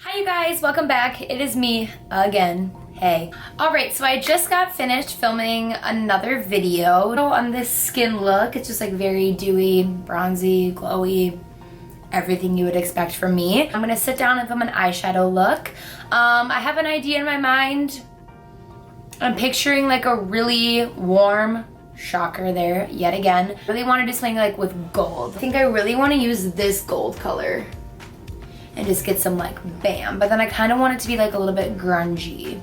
Hi you guys, welcome back. It is me again. Hey. Alright, so I just got finished filming another video on this skin look. It's just like very dewy, bronzy, glowy, everything you would expect from me. I'm gonna sit down and film an eyeshadow look. I have an idea in my mind. I'm picturing like a really warm, shocker there yet again. Really want to do something like with gold. I think I really want to use this gold color and just get some like bam, but then I kind of want it to be like a little bit grungy,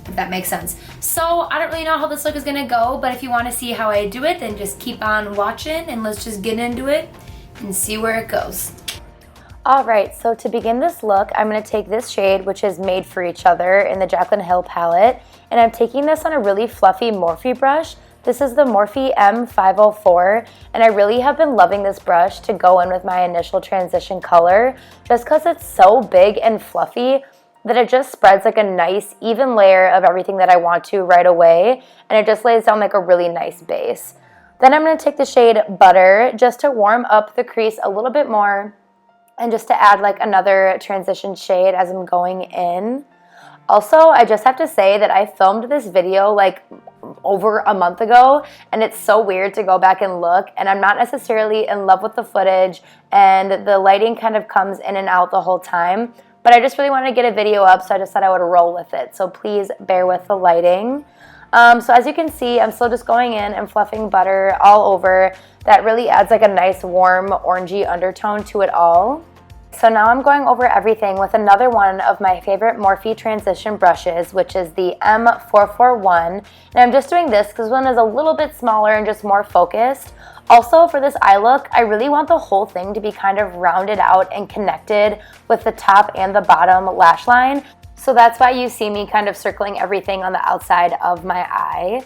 if that makes sense. So I don't really know how this look is gonna go, but if you want to see how I do it, then just keep on watching and let's just get into it and see where it goes. Alright, so to begin this look, I'm going to take this shade, which is Made for Each Other in the Jaclyn Hill palette, and I'm taking this on a really fluffy Morphe brush. This is the Morphe M504, and I really have been loving this brush to go in with my initial transition color, just because it's so big and fluffy that it just spreads like a nice even layer of everything that I want to right away, and it just lays down like a really nice base. Then I'm going to take the shade Butter just to warm up the crease a little bit more, and just to add like another transition shade as I'm going in. Also, I just have to say that I filmed this video like over a month ago, and it's so weird to go back and look, and I'm not necessarily in love with the footage, and the lighting kind of comes in and out the whole time, but I just really wanted to get a video up, so I just thought I would roll with it. So please bear with the lighting. So as you can see, I'm still just going in and fluffing butter all over. That really adds like a nice warm orangey undertone to it all. So now I'm going over everything with another one of my favorite Morphe transition brushes, which is the M441. And I'm just doing this because one is a little bit smaller and just more focused. Also for this eye look, I really want the whole thing to be kind of rounded out and connected with the top and the bottom lash line. So that's why you see me kind of circling everything on the outside of my eye.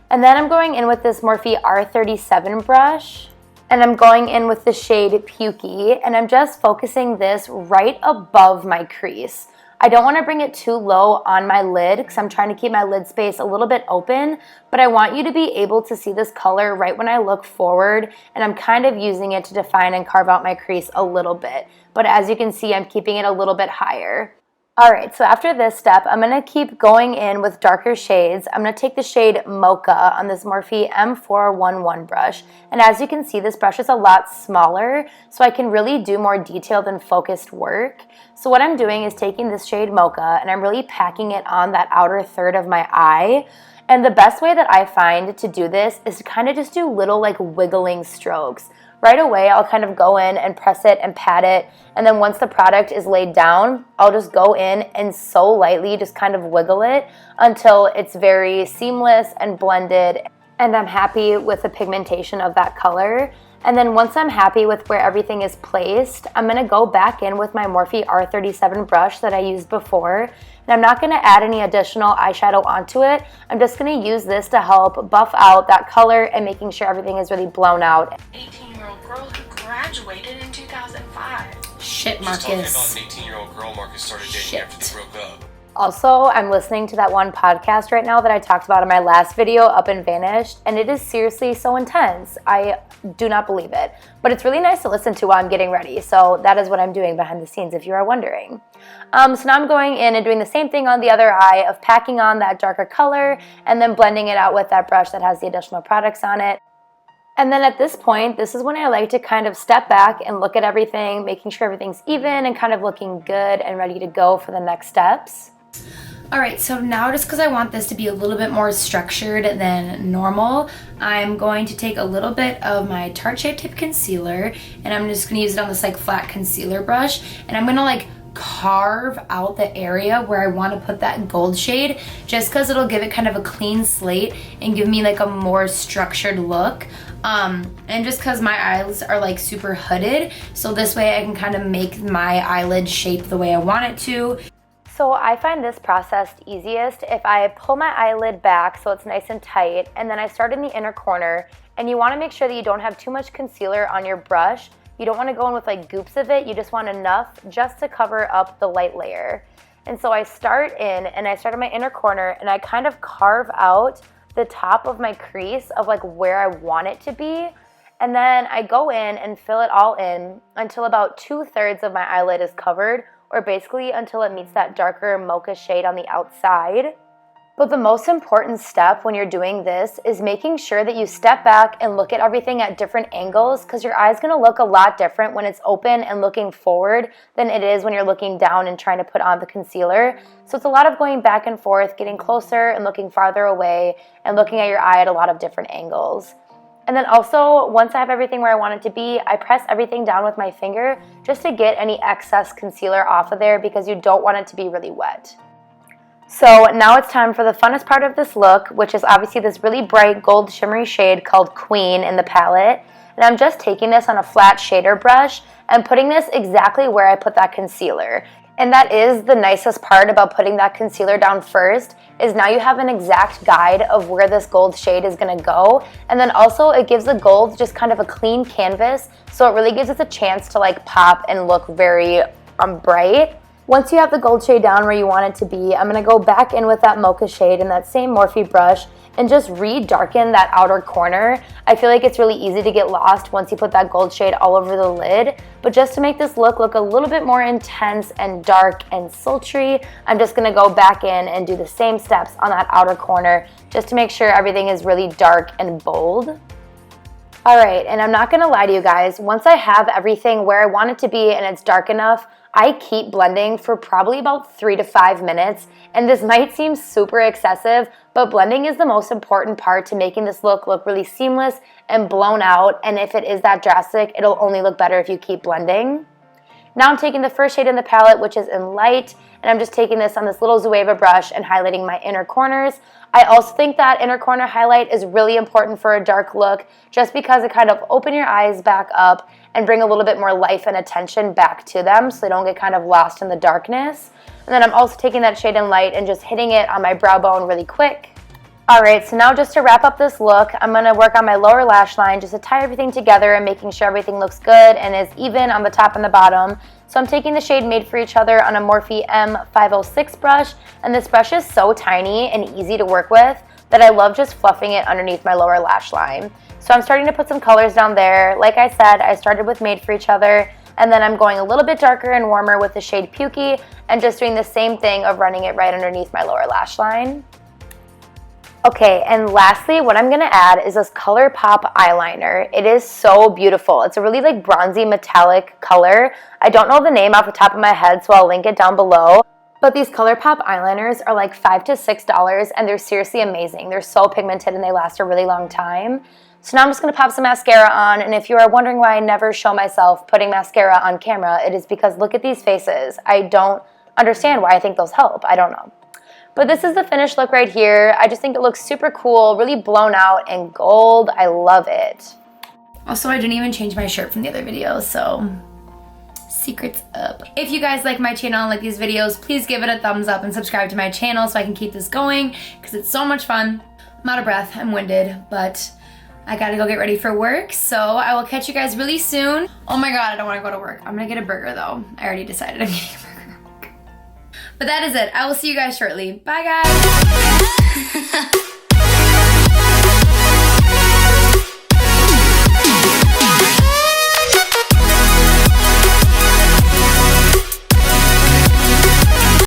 And then I'm going in with this Morphe R37 brush, and I'm going in with the shade Pukey, and I'm just focusing this right above my crease. I don't want to bring it too low on my lid because I'm trying to keep my lid space a little bit open, but I want you to be able to see this color right when I look forward, and I'm kind of using it to define and carve out my crease a little bit. But as you can see, I'm keeping it a little bit higher. Alright, so after this step, I'm going to keep going in with darker shades. I'm going to take the shade Mocha on this Morphe M411 brush. And as you can see, this brush is a lot smaller, so I can really do more detailed and focused work. So what I'm doing is taking this shade Mocha, and I'm really packing it on that outer third of my eye. And the best way that I find to do this is to kind of just do little like wiggling strokes. Right away, I'll kind of go in and press it and pat it, and then once the product is laid down, I'll just go in and so lightly just kind of wiggle it until it's very seamless and blended, and I'm happy with the pigmentation of that color. And then once I'm happy with where everything is placed, I'm going to go back in with my Morphe R37 brush that I used before. And I'm not going to add any additional eyeshadow onto it. I'm just going to use this to help buff out that color and making sure everything is really blown out. 18-year-old girl who graduated in 2005. Shit, Marcus. Just talking about an 18-year-old girl Marcus started dating after they broke up. Also, I'm listening to that one podcast right now that I talked about in my last video, Up and Vanished, and it is seriously so intense. I do not believe it. But it's really nice to listen to while I'm getting ready, so that is what I'm doing behind the scenes if you are wondering. So now I'm going in and doing the same thing on the other eye of packing on that darker color and then blending it out with that brush that has the additional products on it. And then at this point, this is when I like to kind of step back and look at everything, making sure everything's even and kind of looking good and ready to go for the next steps. Alright, so now just because I want this to be a little bit more structured than normal, I'm going to take a little bit of my Tarte Shape Tape Concealer, and I'm just going to use it on this like flat concealer brush, and I'm going to like carve out the area where I want to put that gold shade, just because it'll give it kind of a clean slate and give me like a more structured look. And just because my eyelids are like super hooded, so this way I can kind of make my eyelid shape the way I want it to. So I find this process easiest if I pull my eyelid back so it's nice and tight, and then I start in the inner corner, and you want to make sure that you don't have too much concealer on your brush. You don't want to go in with like goops of it, you just want enough just to cover up the light layer. And so I start in, and I start in my inner corner, and I kind of carve out the top of my crease of like where I want it to be. And then I go in and fill it all in until about 2/3 of my eyelid is covered or basically until it meets that darker mocha shade on the outside. But the most important step when you're doing this is making sure that you step back and look at everything at different angles, because your eye's going to look a lot different when it's open and looking forward than it is when you're looking down and trying to put on the concealer. So it's a lot of going back and forth, getting closer and looking farther away, and looking at your eye at a lot of different angles. And then also, once I have everything where I want it to be, I press everything down with my finger just to get any excess concealer off of there, because you don't want it to be really wet. So now it's time for the funnest part of this look, which is obviously this really bright gold shimmery shade called Queen in the palette. And I'm just taking this on a flat shader brush and putting this exactly where I put that concealer. And that is the nicest part about putting that concealer down first, is now you have an exact guide of where this gold shade is going to go. And then also it gives the gold just kind of a clean canvas, so it really gives us a chance to like pop and look very bright. Once you have the gold shade down where you want it to be, I'm going to go back in with that mocha shade and that same Morphe brush and just re-darken that outer corner. I feel like it's really easy to get lost once you put that gold shade all over the lid, but just to make this look a little bit more intense and dark and sultry, I'm just going to go back in and do the same steps on that outer corner just to make sure everything is really dark and bold. Alright, and I'm not going to lie to you guys, once I have everything where I want it to be and it's dark enough, I keep blending for probably about 3 to 5 minutes, and this might seem super excessive, but blending is the most important part to making this look really seamless and blown out, and if it is that drastic, it'll only look better if you keep blending. Now I'm taking the first shade in the palette, which is in Light, and I'm just taking this on this little Zoeva brush and highlighting my inner corners. I also think that inner corner highlight is really important for a dark look, just because it kind of open your eyes back up and bring a little bit more life and attention back to them so they don't get kind of lost in the darkness. And then I'm also taking that shade in Light and just hitting it on my brow bone really quick. Alright, so now just to wrap up this look, I'm going to work on my lower lash line just to tie everything together and making sure everything looks good and is even on the top and the bottom. So I'm taking the shade Made for Each Other on a Morphe M506 brush, and this brush is so tiny and easy to work with that I love just fluffing it underneath my lower lash line. So I'm starting to put some colors down there. Like I said, I started with Made for Each Other, and then I'm going a little bit darker and warmer with the shade Pukey and just doing the same thing of running it right underneath my lower lash line. Okay, and lastly, what I'm going to add is this ColourPop eyeliner. It is so beautiful. It's a really like bronzy metallic color. I don't know the name off the top of my head, so I'll link it down below. But these ColourPop eyeliners are like $5 to $6, and they're seriously amazing. They're so pigmented and they last a really long time. So now I'm just going to pop some mascara on, and if you are wondering why I never show myself putting mascara on camera, it is because look at these faces. I don't understand why I think those help. I don't know. But this is the finished look right here. I just think it looks super cool, really blown out and gold. I love it. Also, I didn't even change my shirt from the other video, so secrets up. If you guys like my channel and like these videos, please give it a thumbs up and subscribe to my channel so I can keep this going because it's so much fun. I'm out of breath, I'm winded, but I gotta go get ready for work, so I will catch you guys really soon. Oh my god, I don't want to go to work. I'm gonna get a burger though. I already decided I'm getting a burger. But that is it. I will see you guys shortly. Bye guys!